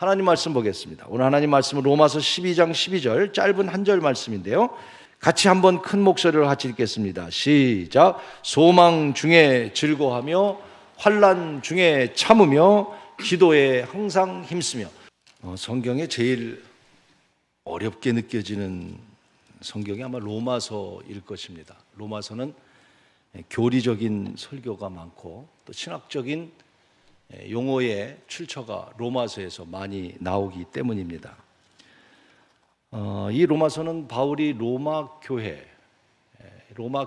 하나님 말씀 보겠습니다. 오늘 하나님 말씀은 로마서 12장 12절 짧은 한 절 말씀인데요, 같이 한번 큰 목소리로 같이 읽겠습니다. 시작. 소망 중에 즐거워하며 환난 중에 참으며 기도에 항상 힘쓰며. 성경에 제일 어렵게 느껴지는 성경이 아마 로마서일 것입니다. 로마서는 교리적인 설교가 많고 또 신학적인 용어의 출처가 로마서에서 많이 나오기 때문입니다. 이 로마서는 바울이 로마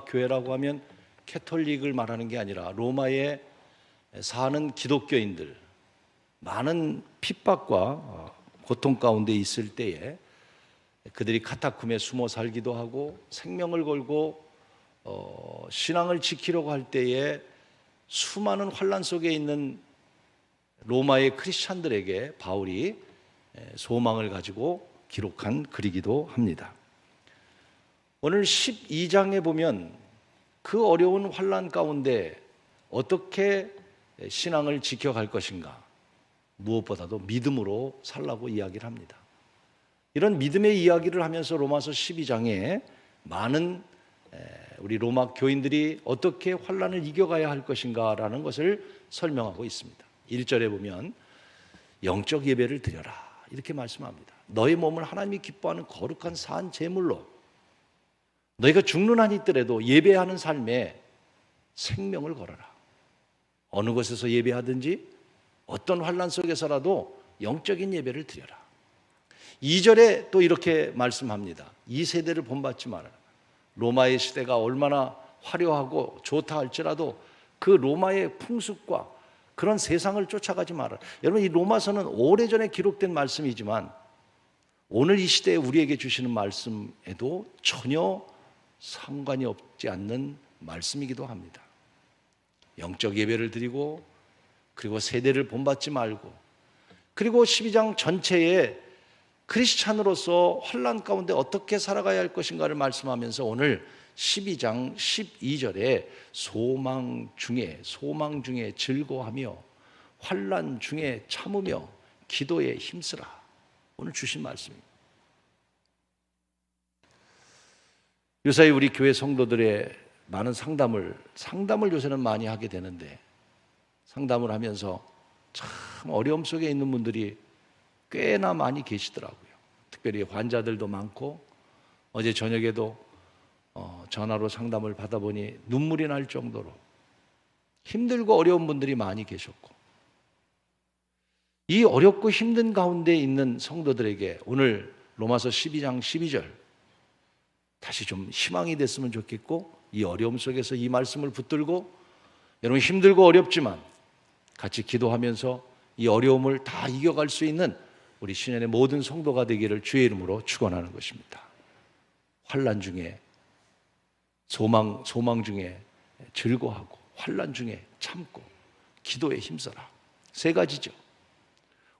교회라고 하면 캐톨릭을 말하는 게 아니라 로마에 사는 기독교인들, 많은 핍박과 고통 가운데 있을 때에 그들이 카타콤에 숨어 살기도 하고 생명을 걸고 신앙을 지키려고 할 때에 수많은 환난 속에 있는 로마의 크리스찬들에게 바울이 소망을 가지고 기록한 글이기도 합니다. 오늘 12장에 보면 그 어려운 환난 가운데 어떻게 신앙을 지켜갈 것인가, 무엇보다도 믿음으로 살라고 이야기를 합니다. 이런 믿음의 이야기를 하면서 로마서 12장에 많은 우리 로마 교인들이 어떻게 환난을 이겨가야 할 것인가라는 것을 설명하고 있습니다. 1절에 보면 영적 예배를 드려라 이렇게 말씀합니다. 너의 몸을 하나님이 기뻐하는 거룩한 산 제물로, 너희가 죽는 한이 있더라도 예배하는 삶에 생명을 걸어라. 어느 곳에서 예배하든지 어떤 환난 속에서라도 영적인 예배를 드려라. 2절에 또 이렇게 말씀합니다. 이 세대를 본받지 말아라. 로마의 시대가 얼마나 화려하고 좋다 할지라도 그 로마의 풍습과 그런 세상을 쫓아가지 말아라. 여러분, 이 로마서는 오래전에 기록된 말씀이지만 오늘 이 시대에 우리에게 주시는 말씀에도 전혀 상관이 없지 않는 말씀이기도 합니다. 영적 예배를 드리고, 그리고 세대를 본받지 말고, 그리고 12장 전체에 크리스찬으로서 환난 가운데 어떻게 살아가야 할 것인가를 말씀하면서 오늘 12장 12절에 소망 중에 즐거워하며 환난 중에 참으며 기도에 힘쓰라, 오늘 주신 말씀입니다. 요사이 우리 교회 성도들의 많은 상담을 요새는 많이 하게 되는데, 상담을 하면서 참 어려움 속에 있는 분들이 꽤나 많이 계시더라고요. 특별히 환자들도 많고, 어제 저녁에도 전화로 상담을 받아보니 눈물이 날 정도로 힘들고 어려운 분들이 많이 계셨고, 이 어렵고 힘든 가운데 있는 성도들에게 오늘 로마서 12장 12절 다시 좀 희망이 됐으면 좋겠고, 이 어려움 속에서 이 말씀을 붙들고 여러분 힘들고 어렵지만 같이 기도하면서 이 어려움을 다 이겨갈 수 있는 우리 신현의 모든 성도가 되기를 주의 이름으로 축원하는 것입니다. 환난 중에 소망 중에 즐거워하고 환난 중에 참고 기도에 힘써라. 세 가지죠.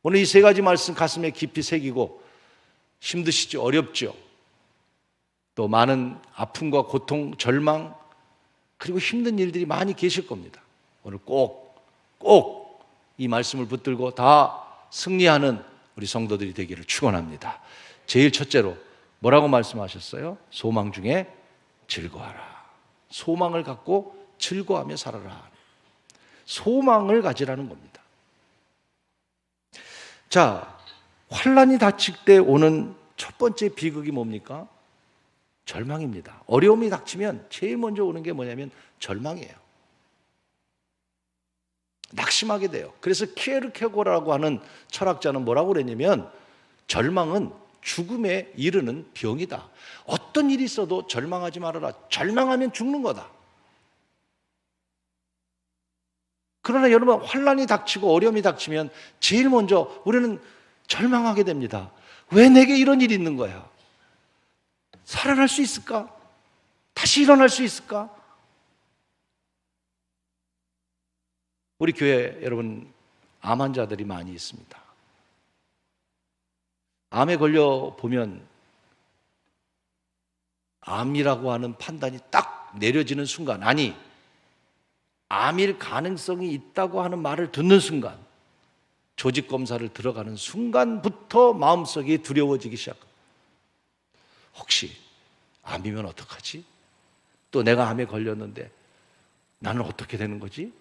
오늘 이 세 가지 말씀 가슴에 깊이 새기고, 힘드시죠? 어렵죠? 또 많은 아픔과 고통, 절망, 그리고 힘든 일들이 많이 계실 겁니다. 오늘 꼭 이 말씀을 붙들고 다 승리하는 우리 성도들이 되기를 축원합니다. 제일 첫째로 뭐라고 말씀하셨어요? 소망 중에 즐거워하라. 소망을 갖고 즐거워하며 살아라. 소망을 가지라는 겁니다. 자, 환난이 닥칠 때 오는 첫 번째 비극이 뭡니까? 절망입니다. 어려움이 닥치면 제일 먼저 오는 게 뭐냐면 절망이에요. 낙심하게 돼요. 그래서 키에르케고라고 하는 철학자는 뭐라고 그랬냐면, 절망은 죽음에 이르는 병이다. 어떤 일이 있어도 절망하지 말아라. 절망하면 죽는 거다. 그러나 여러분, 환난이 닥치고 어려움이 닥치면 제일 먼저 우리는 절망하게 됩니다. 왜 내게 이런 일이 있는 거야? 살아날 수 있을까? 다시 일어날 수 있을까? 우리 교회 여러분, 암 환자들이 많이 있습니다. 암에 걸려 보면 암이라고 하는 판단이 딱 내려지는 순간, 아니 암일 가능성이 있다고 하는 말을 듣는 순간 조직 검사를 들어가는 순간부터 마음속이 두려워지기 시작합니다. 혹시 암이면 어떡하지? 또 내가 암에 걸렸는데 나는 어떻게 되는 거지?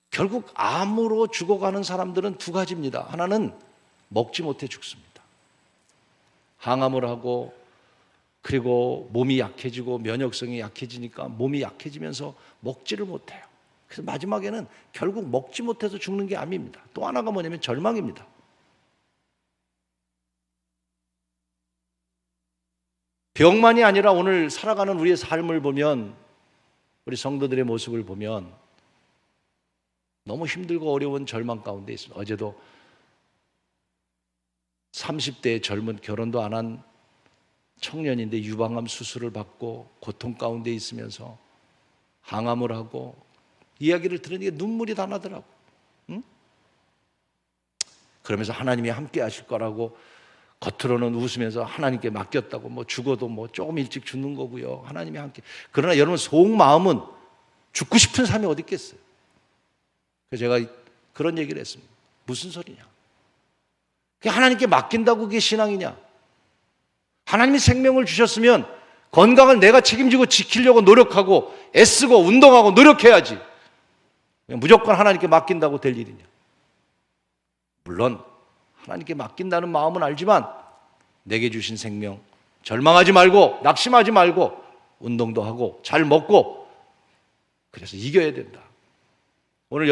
결국 암으로 죽어가는 사람들은 두 가지입니다. 하나는 먹지 못해 죽습니다. 항암을 하고 그리고 몸이 약해지고 면역성이 약해지니까 몸이 약해지면서 먹지를 못해요. 그래서 마지막에는 결국 먹지 못해서 죽는 게 암입니다. 또 하나가 뭐냐면 절망입니다. 병만이 아니라 오늘 살아가는 우리의 삶을 보면, 우리 성도들의 모습을 보면 너무 힘들고 어려운 절망 가운데 있습니다. 어제도 30대의 젊은, 결혼도 안 한 청년인데 유방암 수술을 받고 고통 가운데 있으면서 항암을 하고 이야기를 들으니까 눈물이 다 나더라고. 응? 그러면서 하나님이 함께 하실 거라고 겉으로는 웃으면서 하나님께 맡겼다고, 뭐 죽어도 뭐 조금 일찍 죽는 거고요, 하나님이 함께. 그러나 여러분 속마음은 죽고 싶은 삶이 어디 있겠어요. 그래서 제가 그런 얘기를 했습니다. 무슨 소리냐, 그게 하나님께 맡긴다고 그게 신앙이냐? 하나님이 생명을 주셨으면 건강을 내가 책임지고 지키려고 노력하고 애쓰고 운동하고 노력해야지, 무조건 하나님께 맡긴다고 될 일이냐? 물론 하나님께 맡긴다는 마음은 알지만 내게 주신 생명 절망하지 말고 낙심하지 말고 운동도 하고 잘 먹고 그래서 이겨야 된다. 오늘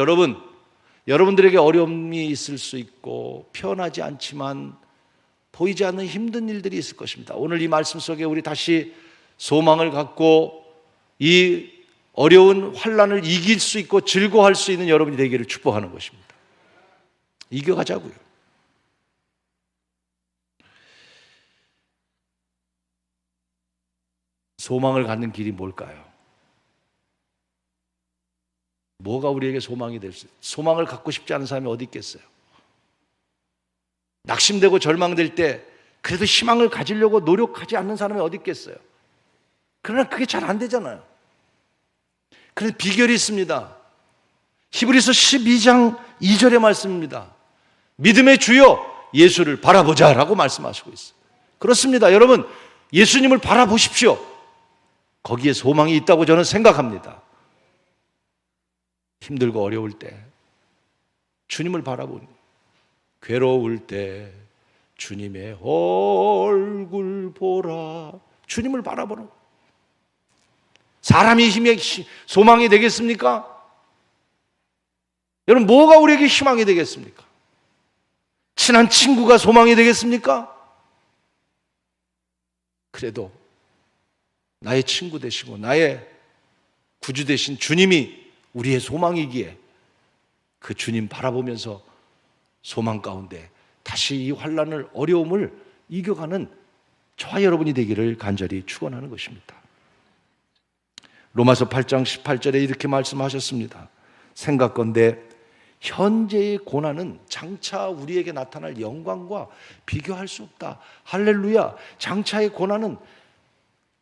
여러분들에게 어려움이 있을 수 있고 편하지 않지만 보이지 않는 힘든 일들이 있을 것입니다. 오늘 이 말씀 속에 우리 다시 소망을 갖고 이 어려운 환난을 이길 수 있고 즐거워할 수 있는 여러분이 되기를 축복하는 것입니다. 이겨가자고요. 소망을 갖는 길이 뭘까요? 뭐가 우리에게 소망이 될 수 있어요? 소망을 갖고 싶지 않은 사람이 어디 있겠어요? 낙심되고 절망될 때 그래도 희망을 가지려고 노력하지 않는 사람이 어디 있겠어요? 그러나 그게 잘 안 되잖아요. 그래서 비결이 있습니다. 히브리서 12장 2절의 말씀입니다. 믿음의 주여 예수를 바라보자 라고 말씀하시고 있어요. 그렇습니다. 여러분, 예수님을 바라보십시오. 거기에 소망이 있다고 저는 생각합니다. 힘들고 어려울 때 주님을 바라보는, 괴로울 때 주님의 얼굴 보라, 주님을 바라보는. 사람이 힘의 소망이 되겠습니까? 여러분, 뭐가 우리에게 희망이 되겠습니까? 친한 친구가 소망이 되겠습니까? 그래도 나의 친구 되시고 나의 구주 되신 주님이 우리의 소망이기에 그 주님 바라보면서 소망 가운데 다시 이 환난을, 어려움을 이겨가는 저와 여러분이 되기를 간절히 축원하는 것입니다. 로마서 8장 18절에 이렇게 말씀하셨습니다. 생각건대 현재의 고난은 장차 우리에게 나타날 영광과 비교할 수 없다. 할렐루야. 장차의 고난은,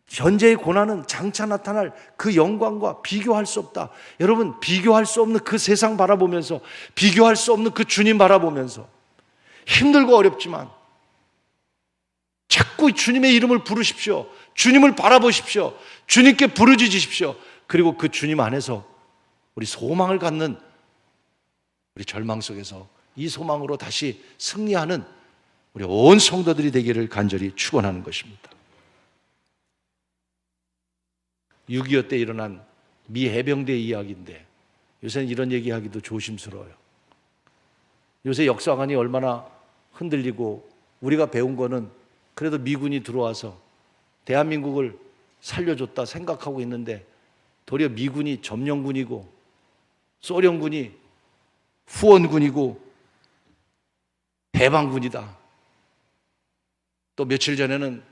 현재의 고난은 장차 나타날 그 영광과 비교할 수 없다. 여러분, 비교할 수 없는 그 세상 바라보면서, 비교할 수 없는 그 주님 바라보면서 힘들고 어렵지만 자꾸 주님의 이름을 부르십시오. 주님을 바라보십시오. 주님께 부르짖으십시오. 그리고 그 주님 안에서 우리 소망을 갖는, 우리 절망 속에서 이 소망으로 다시 승리하는 우리 온 성도들이 되기를 간절히 축원하는 것입니다. 6.25 때 일어난 미 해병대 이야기인데 요새는 이런 얘기하기도 조심스러워요. 요새 역사관이 얼마나 흔들리고, 우리가 배운 거는 그래도 미군이 들어와서 대한민국을 살려줬다 생각하고 있는데 도리어 미군이 점령군이고 소련군이 후원군이고 해방군이다. 또 며칠 전에는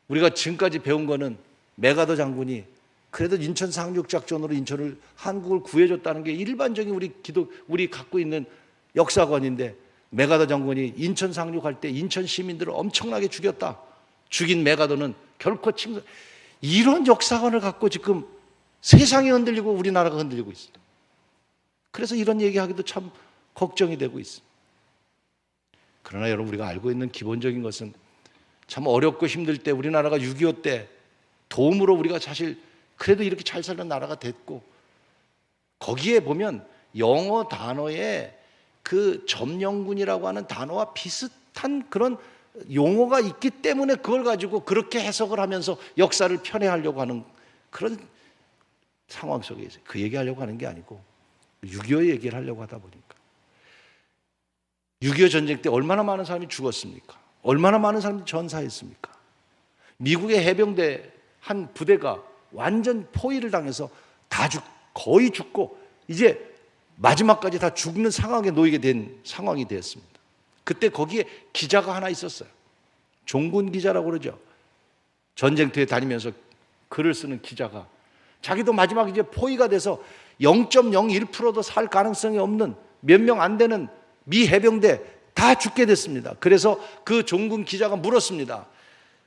우리가 지금까지 배운 거는 메가더 장군이 그래도 인천 상륙작전으로 한국을 구해줬다는 게 일반적인 우리 갖고 있는 역사관인데, 메가더 장군이 인천 상륙할 때 인천 시민들을 엄청나게 죽였다. 죽인 메가더는 결코 이런 역사관을 갖고 지금 세상이 흔들리고 우리나라가 흔들리고 있어요. 그래서 이런 얘기하기도 참 걱정이 되고 있습니다. 그러나 여러분, 우리가 알고 있는 기본적인 것은 참 어렵고 힘들 때 우리나라가 6.25 때 도움으로 우리가 사실 그래도 이렇게 잘 사는 나라가 됐고, 거기에 보면 영어 단어에 그 점령군이라고 하는 단어와 비슷한 그런 용어가 있기 때문에 그걸 가지고 그렇게 해석을 하면서 역사를 편애하려고 하는 그런 상황 속에 있어요. 그 얘기하려고 하는 게 아니고 6.25 얘기를 하려고 하다 보니까, 6.25 전쟁 때 얼마나 많은 사람이 죽었습니까? 얼마나 많은 사람이 전사했습니까? 미국의 해병대 한 부대가 완전 포위를 당해서 거의 죽고 이제 마지막까지 다 죽는 상황에 놓이게 된 상황이 되었습니다. 그때 거기에 기자가 하나 있었어요. 종군 기자라고 그러죠. 전쟁터에 다니면서 글을 쓰는 기자가, 자기도 마지막 이제 포위가 돼서 0.01%도 살 가능성이 없는 몇 명 안 되는 미 해병대 다 죽게 됐습니다. 그래서 그 종군 기자가 물었습니다.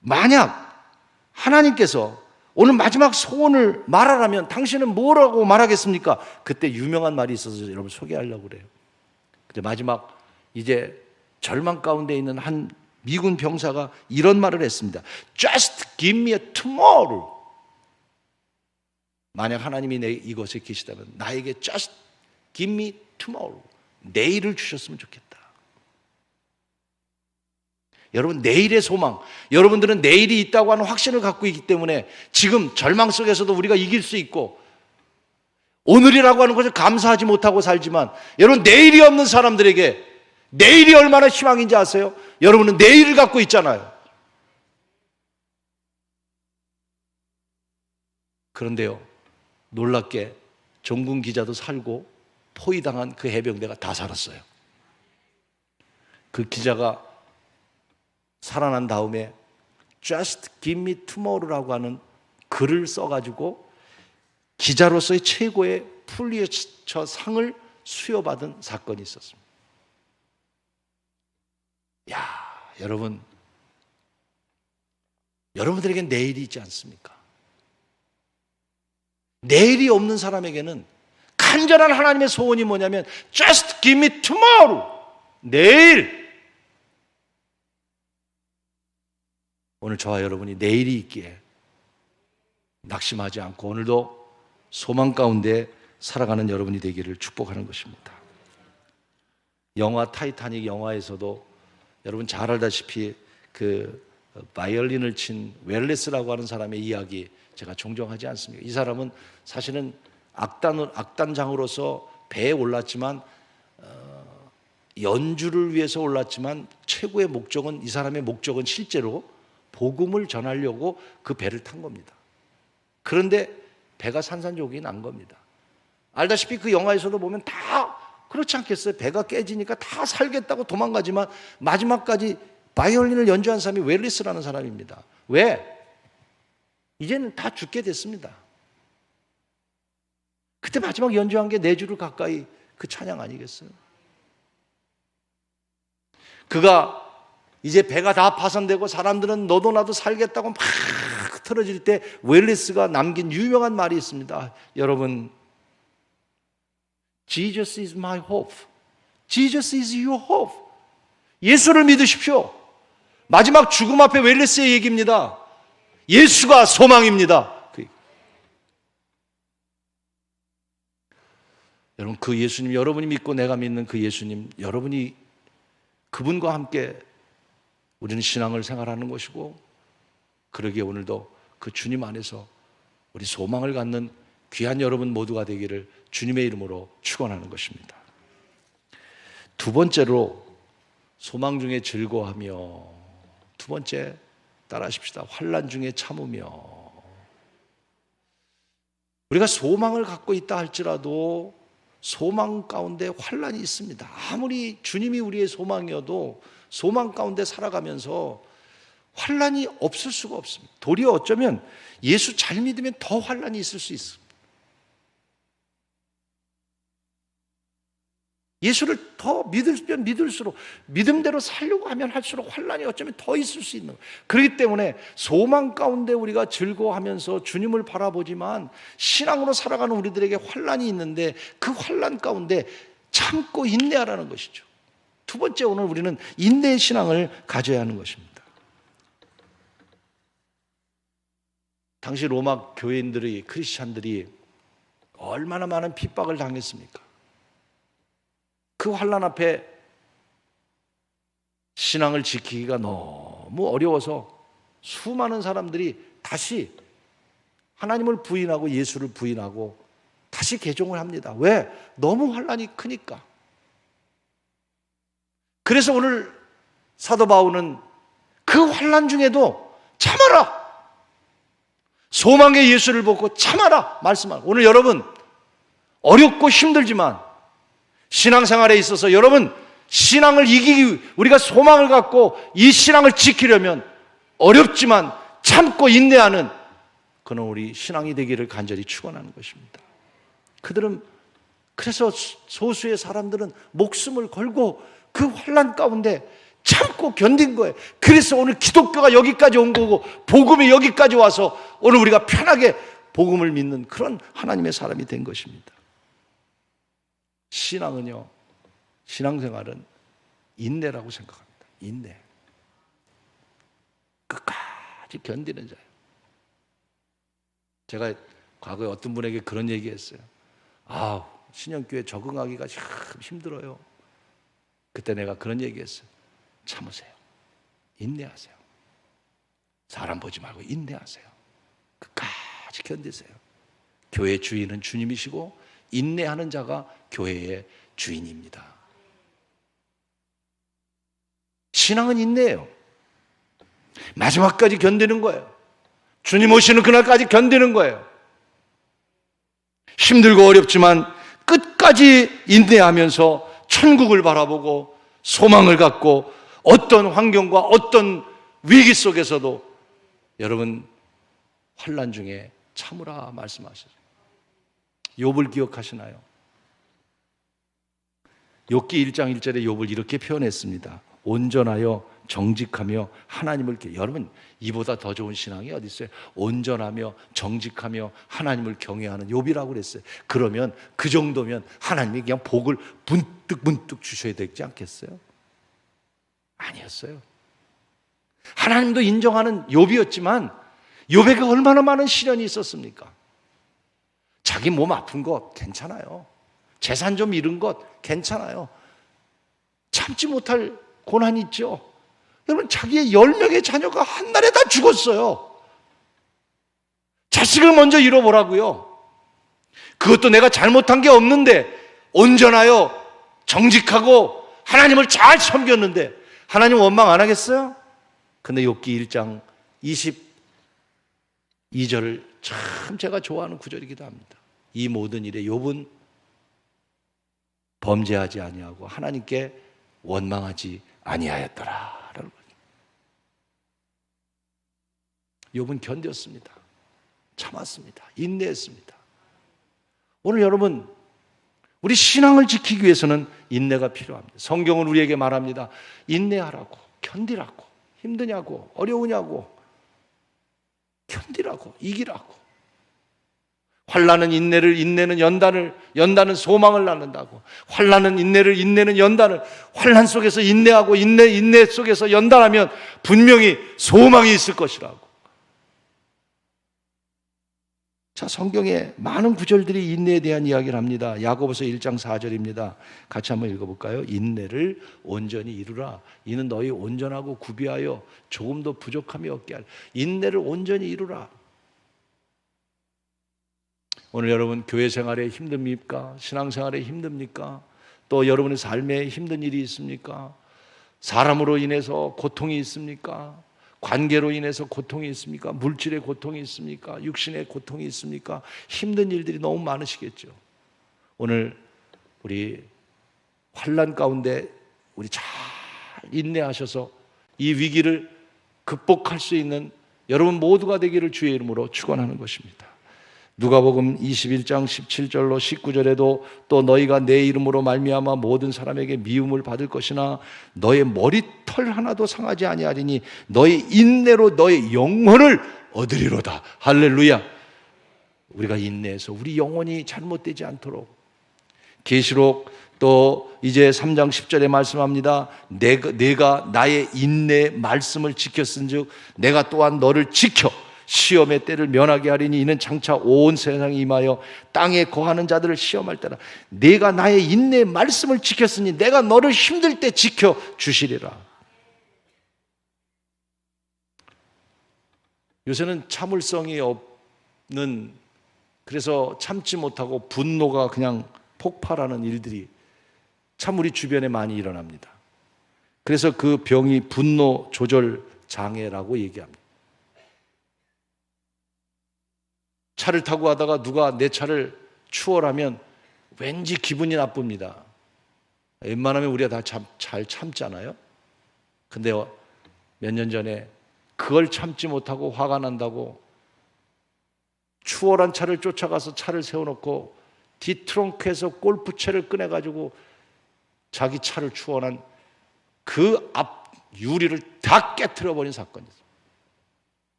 만약 하나님께서 오늘 마지막 소원을 말하라면 당신은 뭐라고 말하겠습니까? 그때 유명한 말이 있어서 여러분 소개하려고 그래요. 근데 마지막 이제 절망 가운데 있는 한 미군 병사가 이런 말을 했습니다. Just give me a tomorrow. 만약 하나님이 이곳에 계시다면 나에게 just give me tomorrow. 내일을 주셨으면 좋겠다. 여러분, 내일의 소망, 여러분들은 내일이 있다고 하는 확신을 갖고 있기 때문에 지금 절망 속에서도 우리가 이길 수 있고, 오늘이라고 하는 것을 감사하지 못하고 살지만, 여러분, 내일이 없는 사람들에게 내일이 얼마나 희망인지 아세요? 여러분은 내일을 갖고 있잖아요. 그런데요, 놀랍게 종군 기자도 살고 포위당한 그 해병대가 다 살았어요. 그 기자가 살아난 다음에 Just give me tomorrow라고 하는 글을 써가지고 기자로서의 최고의 퓰리처 상을 수여받은 사건이 있었습니다. 야, 여러분들에겐 내일이 있지 않습니까? 내일이 없는 사람에게는 간절한 하나님의 소원이 뭐냐면 Just give me tomorrow. 내일. 오늘 저와 여러분이 내일이 있기에 낙심하지 않고 오늘도 소망 가운데 살아가는 여러분이 되기를 축복하는 것입니다. 영화 타이타닉 영화에서도 여러분 잘 알다시피 그 바이올린을 친 웰레스라고 하는 사람의 이야기 제가 종종 하지 않습니까? 이 사람은 사실은 악단장으로서 배에 올랐지만 연주를 위해서 올랐지만 최고의 목적은, 이 사람의 목적은 실제로 복음을 전하려고 그 배를 탄 겁니다. 그런데 배가 산산조각이 난 겁니다. 알다시피 그 영화에서도 보면 다 그렇지 않겠어요? 배가 깨지니까 다 살겠다고 도망가지만 마지막까지 바이올린을 연주한 사람이 웰리스라는 사람입니다. 왜? 이제는 다 죽게 됐습니다. 그때 마지막 연주한 게 4주를 가까이 그 찬양 아니겠어요? 그가 이제 배가 다 파손되고 사람들은 너도 나도 살겠다고 막 틀어질 때 웰리스가 남긴 유명한 말이 있습니다. 여러분, Jesus is my hope. Jesus is your hope. 예수를 믿으십시오. 마지막 죽음 앞에 웰리스의 얘기입니다. 예수가 소망입니다. 여러분, 그 예수님, 여러분이 믿고 내가 믿는 그 예수님, 여러분이 그분과 함께 우리는 신앙을 생활하는 것이고, 그러기에 오늘도 그 주님 안에서 우리 소망을 갖는 귀한 여러분 모두가 되기를 주님의 이름으로 축원하는 것입니다. 두 번째로 소망 중에 즐거워하며, 두 번째 따라하십시다. 환난 중에 참으며. 우리가 소망을 갖고 있다 할지라도 소망 가운데 환난이 있습니다. 아무리 주님이 우리의 소망이어도 소망 가운데 살아가면서 환난이 없을 수가 없습니다. 도리어 어쩌면 예수 잘 믿으면 더 환난이 있을 수 있습니다. 예수를 더 믿으면 믿을수록, 믿음대로 살려고 하면 할수록 환난이 어쩌면 더 있을 수 있는 거예요. 그렇기 때문에 소망 가운데 우리가 즐거워하면서 주님을 바라보지만 신앙으로 살아가는 우리들에게 환난이 있는데 그 환난 가운데 참고 인내하라는 것이죠. 두 번째, 오늘 우리는 인내의 신앙을 가져야 하는 것입니다. 당시 로마 교인들이, 크리스찬들이 얼마나 많은 핍박을 당했습니까? 그 환난 앞에 신앙을 지키기가 너무 어려워서 수많은 사람들이 다시 하나님을 부인하고 예수를 부인하고 다시 개종을 합니다. 왜? 너무 환난이 크니까. 그래서 오늘 사도 바울은 그 환난 중에도 참아라, 소망의 예수를 보고 참아라 말씀하고, 오늘 여러분 어렵고 힘들지만 신앙생활에 있어서 여러분 신앙을 이기기, 우리가 소망을 갖고 이 신앙을 지키려면 어렵지만 참고 인내하는 그는 우리 신앙이 되기를 간절히 축원하는 것입니다. 그들은, 그래서 소수의 사람들은 목숨을 걸고 그 환난 가운데 참고 견딘 거예요. 그래서 오늘 기독교가 여기까지 온 거고 복음이 여기까지 와서 오늘 우리가 편하게 복음을 믿는 그런 하나님의 사람이 된 것입니다. 신앙은요, 신앙생활은 인내라고 생각합니다. 인내. 끝까지 견디는 자예요. 제가 과거에 어떤 분에게 그런 얘기했어요. 신영교회 적응하기가 참 힘들어요. 그때 내가 그런 얘기했어요. 참으세요. 인내하세요. 사람 보지 말고 인내하세요. 끝까지 견디세요. 교회 주인은 주님이시고 인내하는 자가 교회의 주인입니다. 신앙은 인내예요. 마지막까지 견디는 거예요. 주님 오시는 그날까지 견디는 거예요. 힘들고 어렵지만 끝까지 인내하면서 천국을 바라보고 소망을 갖고 어떤 환경과 어떤 위기 속에서도 여러분 환난 중에 참으라 말씀하셨어요. 욥을 기억하시나요? 욥기 1장 1절에 욥을 이렇게 표현했습니다. 온전하여 정직하며 하나님을 여러분, 이보다 더 좋은 신앙이 어디 있어요? 온전하며 정직하며 하나님을 경외하는 욥이라고 그랬어요. 그러면 그 정도면 하나님이 그냥 복을 문득 주셔야 되지 않겠어요? 아니었어요. 하나님도 인정하는 욥이었지만 욥에게 얼마나 많은 시련이 있었습니까? 자기 몸 아픈 것 괜찮아요. 재산 좀 잃은 것 괜찮아요. 참지 못할 고난이 있죠. 여러분, 자기의 10명의 자녀가 한날에 다 죽었어요. 자식을 먼저 잃어보라고요. 그것도 내가 잘못한 게 없는데 온전하여 정직하고 하나님을 잘 섬겼는데 하나님 원망 안 하겠어요? 근데 욥기 1장 22절을 참 제가 좋아하는 구절이기도 합니다. 이 모든 일에 욥은 범죄하지 아니하고 하나님께 원망하지 아니하였더라. 욥은 견뎠습니다. 참았습니다. 인내했습니다. 오늘 여러분, 우리 신앙을 지키기 위해서는 인내가 필요합니다. 성경은 우리에게 말합니다. 인내하라고, 견디라고. 힘드냐고, 어려우냐고, 견디라고, 이기라고. 환난은 인내를, 인내는 연단을, 연단은 소망을 낳는다고. 환난은 인내를, 인내는 연단을. 환난 속에서 인내하고 인내 속에서 연단하면 분명히 소망이 있을 것이라고. 자, 성경에 많은 구절들이 인내에 대한 이야기를 합니다. 야고보서 1장 4절입니다. 같이 한번 읽어볼까요? 인내를 온전히 이루라. 이는 너희 온전하고 구비하여 조금도 부족함이 없게 할. 인내를 온전히 이루라. 오늘 여러분 교회 생활에 힘듭니까? 신앙생활에 힘듭니까? 또 여러분의 삶에 힘든 일이 있습니까? 사람으로 인해서 고통이 있습니까? 관계로 인해서 고통이 있습니까? 물질의 고통이 있습니까? 육신의 고통이 있습니까? 힘든 일들이 너무 많으시겠죠. 오늘 우리 환난 가운데 우리 잘 인내하셔서 이 위기를 극복할 수 있는 여러분 모두가 되기를 주의 이름으로 축원하는 것입니다. 누가복음 21장 17절로 19절에도 또 너희가 내 이름으로 말미암아 모든 사람에게 미움을 받을 것이나 너의 머리털 하나도 상하지 아니하리니 너의 인내로 너의 영혼을 얻으리로다. 할렐루야. 우리가 인내해서 우리 영혼이 잘못되지 않도록 계시록 또 이제 3장 10절에 말씀합니다. 내가 나의 인내 말씀을 지켰은즉 내가 또한 너를 지켜 시험의 때를 면하게 하리니 이는 장차 온 세상에 임하여 땅에 거하는 자들을 시험할 때라. 내가 나의 인내 말씀을 지켰으니 내가 너를 힘들 때 지켜 주시리라. 요새는 참을성이 없는, 그래서 참지 못하고 분노가 그냥 폭발하는 일들이 참 우리 주변에 많이 일어납니다. 그래서 그 병이 분노 조절 장애라고 얘기합니다. 차를 타고 가다가 누가 내 차를 추월하면 왠지 기분이 나쁩니다. 웬만하면 우리가 다 잘 참잖아요. 근데 몇 년 전에 그걸 참지 못하고 화가 난다고 추월한 차를 쫓아가서 차를 세워놓고 뒤트렁크에서 골프채를 꺼내가지고 자기 차를 추월한 그 앞 유리를 다 깨트려버린 사건이 있어요.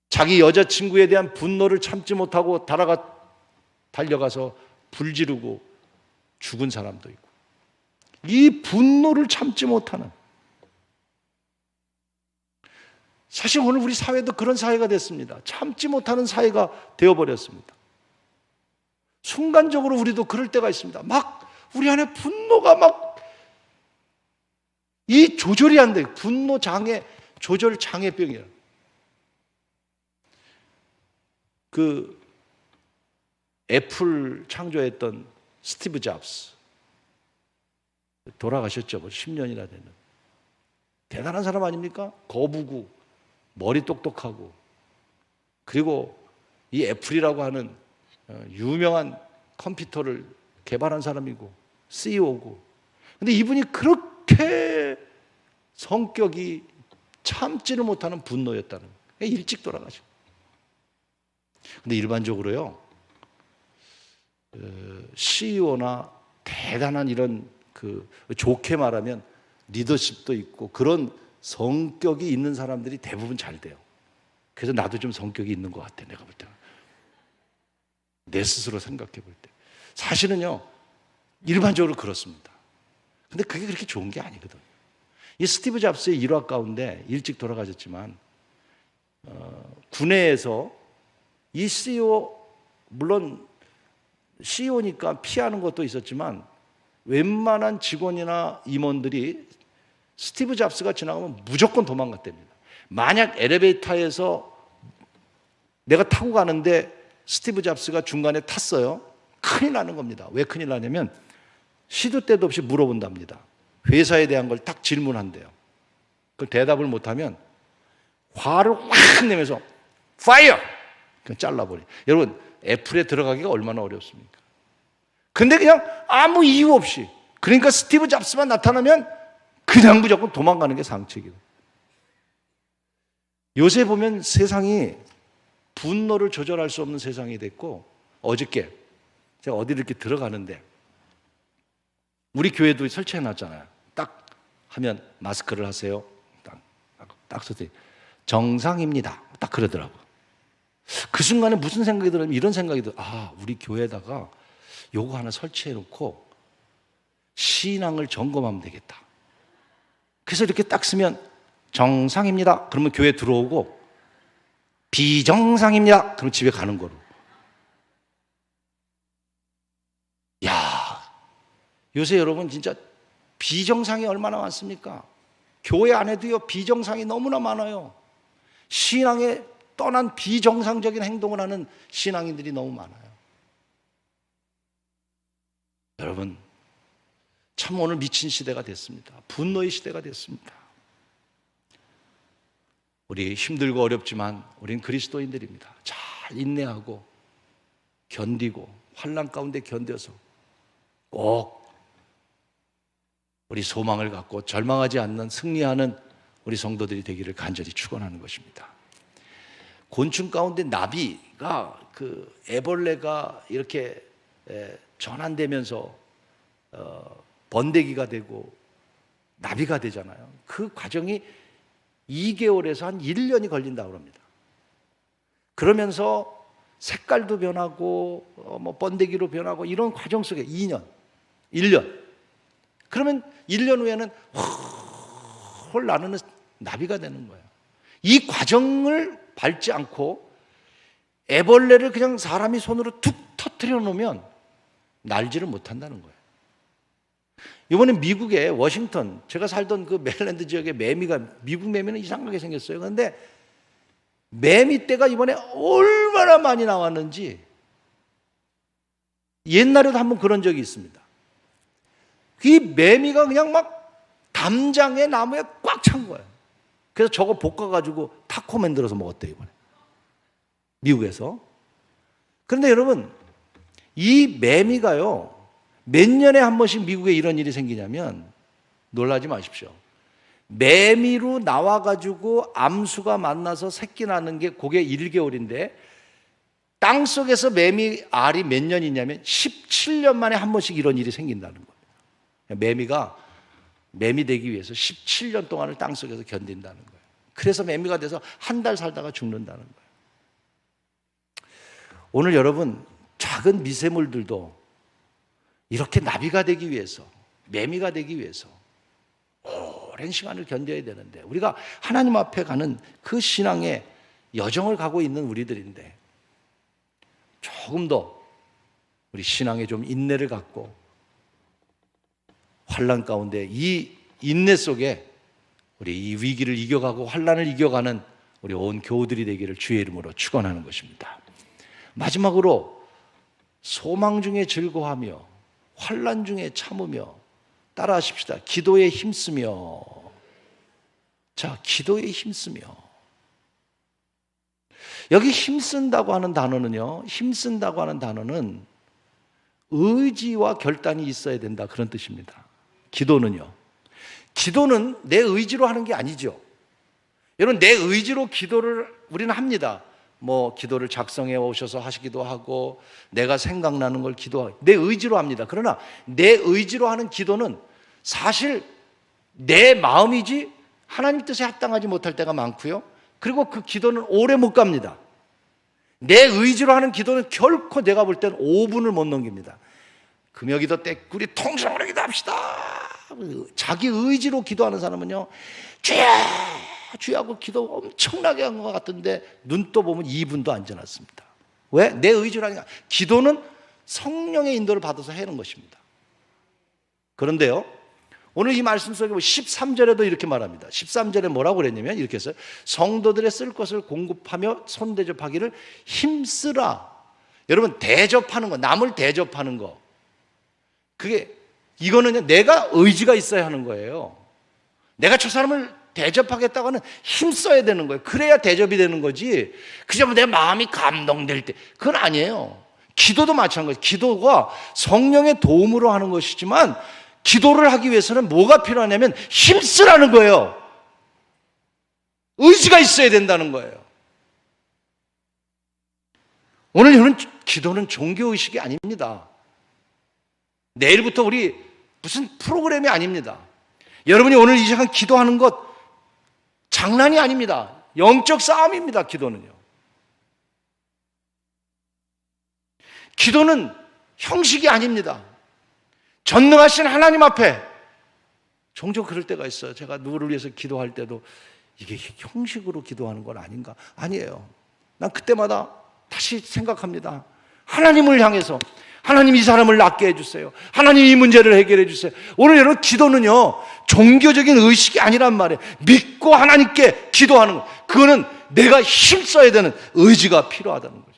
자기 여자친구에 대한 분노를 참지 못하고 달려가서 불 지르고 죽은 사람도 있고, 이 분노를 참지 못하는, 사실 오늘 우리 사회도 그런 사회가 됐습니다. 참지 못하는 사회가 되어버렸습니다. 순간적으로 우리도 그럴 때가 있습니다. 막 우리 안에 분노가 이 조절이 안 돼요. 분노 장애, 조절 장애병이라. 그 애플 창조했던 스티브 잡스 돌아가셨죠. 10년이나 되는 대단한 사람 아닙니까? 거부고 머리 똑똑하고, 그리고 이 애플이라고 하는 유명한 컴퓨터를 개발한 사람이고 CEO고, 근데 이분이 그렇게 성격이 참지를 못하는 분노였다는 거예요. 일찍 돌아가죠. 근데 일반적으로요, CEO나 대단한 이런 좋게 말하면 리더십도 있고 그런 성격이 있는 사람들이 대부분 잘 돼요. 그래서 나도 좀 성격이 있는 것 같아, 내가 볼 때는. 내 스스로 생각해 볼 때. 사실은요, 일반적으로 그렇습니다. 근데 그게 그렇게 좋은 게 아니거든요. 이 스티브 잡스의 일화 가운데 일찍 돌아가셨지만, 군내에서 이 CEO, 물론 CEO니까 피하는 것도 있었지만 웬만한 직원이나 임원들이 스티브 잡스가 지나가면 무조건 도망갔답니다. 만약 엘리베이터에서 내가 타고 가는데 스티브 잡스가 중간에 탔어요. 큰일 나는 겁니다. 왜 큰일 나냐면 시도 때도 없이 물어본답니다. 회사에 대한 걸 딱 질문한대요. 그 대답을 못하면 화를 확 내면서 파이어! 그냥 잘라버려. 여러분, 애플에 들어가기가 얼마나 어렵습니까? 근데 그냥 아무 이유 없이, 그러니까 스티브 잡스만 나타나면 그냥 무조건 도망가는 게 상책이에요. 요새 보면 세상이 분노를 조절할 수 없는 세상이 됐고, 어저께 제가 어디 이렇게 들어가는데 우리 교회도 설치해 놨잖아요. 딱 하면 마스크를 하세요. 딱 써서 정상입니다. 딱 그러더라고. 그 순간에 무슨 생각이 들었냐면 이런 생각이 들어요. 아, 우리 교회에다가 요거 하나 설치해 놓고 신앙을 점검하면 되겠다. 그래서 이렇게 딱 쓰면 정상입니다. 그러면 교회 들어오고, 비정상입니다. 그럼 집에 가는 거로. 야, 요새 여러분 진짜 비정상이 얼마나 많습니까? 교회 안에도요, 비정상이 너무나 많아요. 신앙에 떠난 비정상적인 행동을 하는 신앙인들이 너무 많아요. 여러분, 참 오늘 미친 시대가 됐습니다. 분노의 시대가 됐습니다. 우리 힘들고 어렵지만 우린 그리스도인들입니다. 잘 인내하고 견디고 환난 가운데 견뎌서 꼭 우리 소망을 갖고 절망하지 않는 승리하는 우리 성도들이 되기를 간절히 축원하는 것입니다. 곤충 가운데 나비가 애벌레가 이렇게 전환되면서 번데기가 되고 나비가 되잖아요. 그 과정이 2개월에서 한 1년이 걸린다고 합니다. 그러면서 색깔도 변하고 번데기로 변하고 이런 과정 속에 2년. 1년. 그러면 1년 후에는 홀 나르는 나비가 되는 거예요. 이 과정을 밟지 않고 애벌레를 그냥 사람이 손으로 툭 터뜨려 놓으면 날지를 못한다는 거예요. 이번에 미국의 워싱턴, 제가 살던 그 메릴랜드 지역의 매미가, 미국 매미는 이상하게 생겼어요. 그런데 매미 떼가 이번에 얼마나 많이 나왔는지, 옛날에도 한번 그런 적이 있습니다. 이 매미가 그냥 막 담장에 나무에 꽉 찬 거예요. 그래서 저거 볶아가지고 타코 만들어서 먹었대요, 이번에. 미국에서. 그런데 여러분, 이 매미가요, 몇 년에 한 번씩 미국에 이런 일이 생기냐면, 놀라지 마십시오. 매미로 나와가지고 암수가 만나서 새끼 낳는 게 그게 1개월인데, 땅 속에서 매미 알이 몇 년이냐면 17년 만에 한 번씩 이런 일이 생긴다는 거예요. 매미가 매미 되기 위해서 17년 동안을 땅 속에서 견딘다는 거예요. 그래서 매미가 돼서 한 달 살다가 죽는다는 거예요. 오늘 여러분, 작은 미세물들도 이렇게 나비가 되기 위해서, 매미가 되기 위해서 오랜 시간을 견뎌야 되는데, 우리가 하나님 앞에 가는 그 신앙의 여정을 가고 있는 우리들인데, 조금 더 우리 신앙에 좀 인내를 갖고 환난 가운데 이 인내 속에 우리 이 위기를 이겨가고 환난을 이겨가는 우리 온 교우들이 되기를 주의 이름으로 축원하는 것입니다. 마지막으로 소망 중에 즐거워하며 환난 중에 참으며, 따라하십시다. 기도에 힘쓰며. 자, 기도에 힘쓰며. 여기 힘쓴다고 하는 단어는요, 힘쓴다고 하는 단어는 의지와 결단이 있어야 된다, 그런 뜻입니다. 기도는요, 기도는 내 의지로 하는 게 아니죠. 여러분, 내 의지로 기도를 우리는 합니다. 뭐 기도를 작성해 오셔서 하시기도 하고, 내가 생각나는 걸 기도하고, 내 의지로 합니다. 그러나 내 의지로 하는 기도는 사실 내 마음이지 하나님 뜻에 합당하지 못할 때가 많고요, 그리고 그 기도는 오래 못 갑니다. 내 의지로 하는 기도는 결코 내가 볼 때는 5분을 못 넘깁니다. 금요기도 때 우리 통성으로 기도합시다. 자기 의지로 기도하는 사람은요, 주야고 기도 엄청나게 한 것 같은데 눈 떠 보면 2분도 안 지났습니다. 왜? 내 의지로 하니까. 기도는 성령의 인도를 받아서 하는 것입니다. 그런데요, 오늘 이 말씀 속에 13절에도 이렇게 말합니다. 13절에 뭐라고 그랬냐면 이렇게 했어요. 성도들의 쓸 것을 공급하며 손대접하기를 힘쓰라. 여러분, 대접하는 거, 남을 대접하는 거, 이거는 내가 의지가 있어야 하는 거예요. 내가 저 사람을 대접하겠다고 하는 힘써야 되는 거예요. 그래야 대접이 되는 거지, 그저 내 마음이 감동될 때, 그건 아니에요. 기도도 마찬가지예요. 기도가 성령의 도움으로 하는 것이지만, 기도를 하기 위해서는 뭐가 필요하냐면 힘쓰라는 거예요. 의지가 있어야 된다는 거예요. 오늘 저는 기도는 종교의식이 아닙니다. 내일부터 우리 무슨 프로그램이 아닙니다. 여러분이 오늘 이 시간 기도하는 것 장난이 아닙니다. 영적 싸움입니다. 기도는요. 기도는 형식이 아닙니다. 전능하신 하나님 앞에, 종종 그럴 때가 있어요. 제가 누구를 위해서 기도할 때도 이게 형식으로 기도하는 건 아닌가? 아니에요. 난 그때마다 다시 생각합니다. 하나님을 향해서, 하나님 이 사람을 낫게 해주세요. 하나님 이 문제를 해결해 주세요. 오늘 여러분, 기도는요, 종교적인 의식이 아니란 말이에요. 믿고 하나님께 기도하는 거, 그거는 내가 힘써야 되는 의지가 필요하다는 거죠.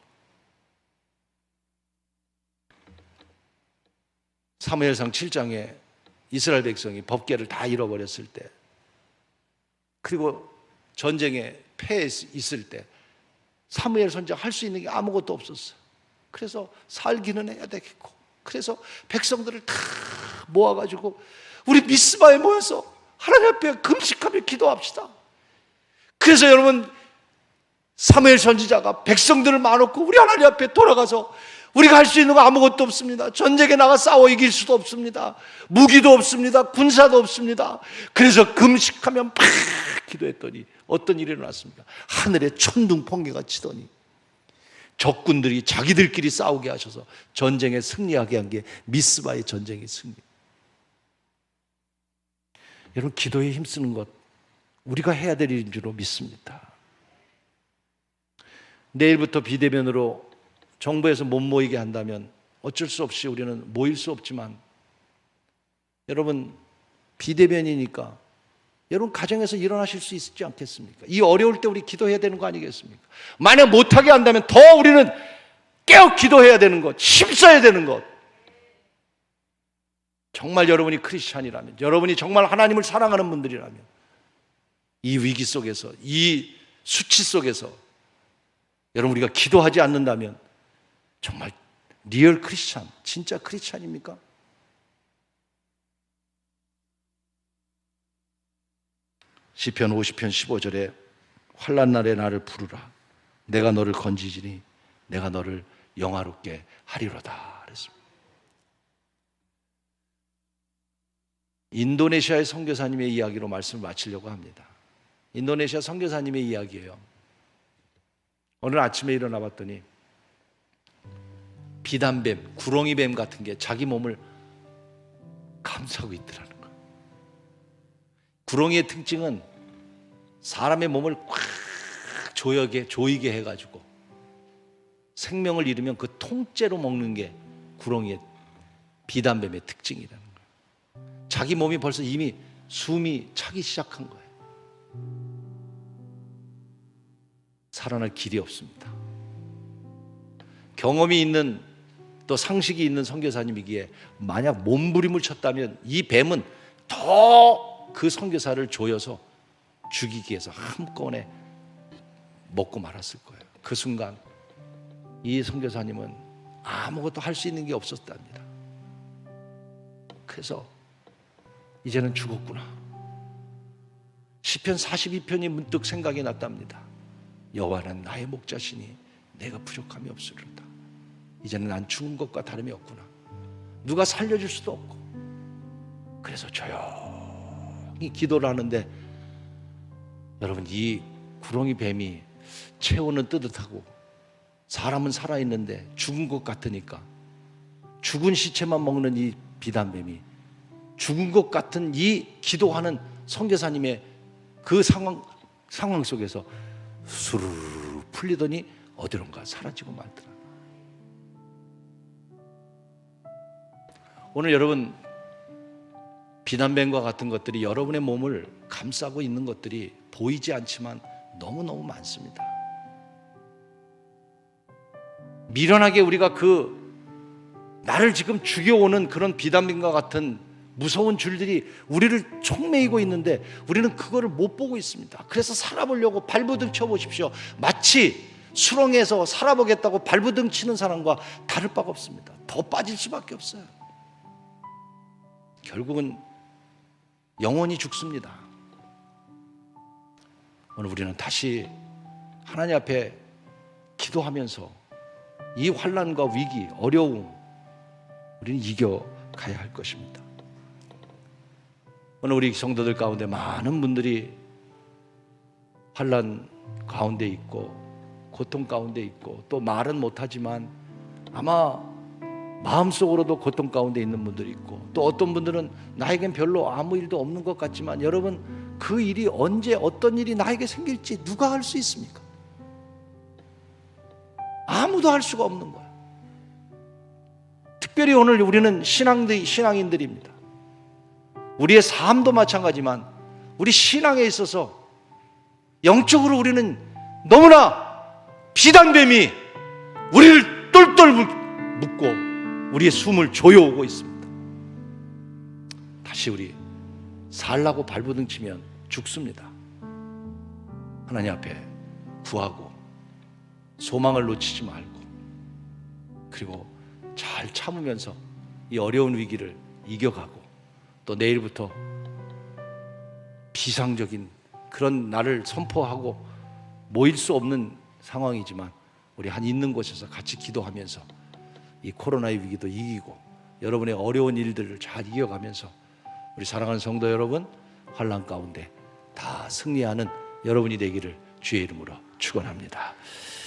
사무엘상 7장에 이스라엘 백성이 법궤를 다 잃어버렸을 때, 그리고 전쟁에 패해 있을 때 사무엘 선지자가 할 수 있는 게 아무것도 없었어요. 그래서 살기는 해야 되겠고, 그래서 백성들을 다 모아가지고 우리 미스바에 모여서 하나님 앞에 금식하며 기도합시다. 그래서 여러분, 사무엘 선지자가 백성들을 많았고 우리 하나님 앞에 돌아가서 우리가 할 수 있는 거 아무것도 없습니다. 전쟁에 나가 싸워 이길 수도 없습니다. 무기도 없습니다. 군사도 없습니다. 그래서 금식하며 막 기도했더니 어떤 일이 일어났습니까? 하늘에 천둥 번개가 치더니 적군들이 자기들끼리 싸우게 하셔서 전쟁에 승리하게 한 게 미스바의 전쟁의 승리. 여러분, 기도에 힘쓰는 것 우리가 해야 될 일인 줄로 믿습니다. 내일부터 비대면으로 정부에서 못 모이게 한다면 어쩔 수 없이 우리는 모일 수 없지만, 여러분, 비대면이니까 여러분 가정에서 일어나실 수 있지 않겠습니까? 이 어려울 때 우리 기도해야 되는 거 아니겠습니까? 만약 못하게 한다면 더 우리는 깨어 기도해야 되는 것, 힘써야 되는 것. 정말 여러분이 크리스찬이라면, 여러분이 정말 하나님을 사랑하는 분들이라면, 이 위기 속에서, 이 수치 속에서 여러분 우리가 기도하지 않는다면 정말 리얼 크리스찬, 진짜 크리스찬입니까? 시편 50편 15절에 환난 날에 나를 부르라. 내가 너를 건지지니 내가 너를 영화롭게 하리로다 그랬습니다. 인도네시아의 선교사님의 이야기로 말씀을 마치려고 합니다. 인도네시아 선교사님의 이야기예요. 오늘 아침에 일어나 봤더니 비단뱀, 구렁이뱀 같은 게 자기 몸을 감싸고 있더라는 거예요. 구렁이의 특징은 사람의 몸을 꽉 조이게 해가지고 생명을 잃으면 그 통째로 먹는 게 구렁이의, 비단뱀의 특징이라는 거예요. 자기 몸이 벌써 이미 숨이 차기 시작한 거예요. 살아날 길이 없습니다. 경험이 있는, 또 상식이 있는 선교사님이기에 만약 몸부림을 쳤다면 이 뱀은 더 그 선교사를 조여서 죽이기 위해서 한꺼번에 먹고 말았을 거예요. 그 순간 이 선교사님은 아무것도 할 수 있는 게 없었답니다. 그래서 이제는 죽었구나. 시편 42편이 문득 생각이 났답니다. 여호와는 나의 목자시니 내가 부족함이 없으리로다. 이제는 난 죽은 것과 다름이 없구나. 누가 살려줄 수도 없고. 그래서 조용히 기도를 하는데, 여러분, 이 구렁이 뱀이 체온은 뜨뜻하고 사람은 살아있는데 죽은 것 같으니까, 죽은 시체만 먹는 이 비단뱀이 죽은 것 같은 이 기도하는 선교사님의 그 상황 속에서 수르르 풀리더니 어디론가 사라지고 말더라. 오늘 여러분, 비단뱀과 같은 것들이 여러분의 몸을 감싸고 있는 것들이 보이지 않지만 너무너무 많습니다. 미련하게 우리가 나를 지금 죽여오는 그런 비단뱀과 같은 무서운 줄들이 우리를 촉매이고 있는데 우리는 그거를 못 보고 있습니다. 그래서 살아보려고 발부등 쳐보십시오. 마치 수렁에서 살아보겠다고 발부등 치는 사람과 다를 바가 없습니다. 더 빠질 수밖에 없어요. 결국은 영원히 죽습니다. 오늘 우리는 다시 하나님 앞에 기도하면서 이 환난과 위기, 어려움 우리는 이겨가야 할 것입니다. 오늘 우리 성도들 가운데 많은 분들이 환난 가운데 있고 고통 가운데 있고, 또 말은 못하지만 아마 마음속으로도 고통 가운데 있는 분들이 있고, 또 어떤 분들은 나에겐 별로 아무 일도 없는 것 같지만, 여러분, 그 일이 언제 어떤 일이 나에게 생길지 누가 알 수 있습니까? 아무도 알 수가 없는 거예요. 특별히 오늘 우리는 신앙인들입니다. 우리의 삶도 마찬가지지만 우리 신앙에 있어서 영적으로 우리는 너무나 비단뱀이 우리를 똘똘 묶고 우리의 숨을 조여오고 있습니다. 다시 우리 살라고 발부등 치면 죽습니다. 하나님 앞에 구하고 소망을 놓치지 말고, 그리고 잘 참으면서 이 어려운 위기를 이겨가고, 또 내일부터 비상적인 그런 날을 선포하고 모일 수 없는 상황이지만 우리 한 있는 곳에서 같이 기도하면서 이 코로나의 위기도 이기고 여러분의 어려운 일들을 잘 이겨가면서 우리 사랑하는 성도 여러분, 환난 가운데 다 승리하는 여러분이 되기를 주의 이름으로 축원합니다.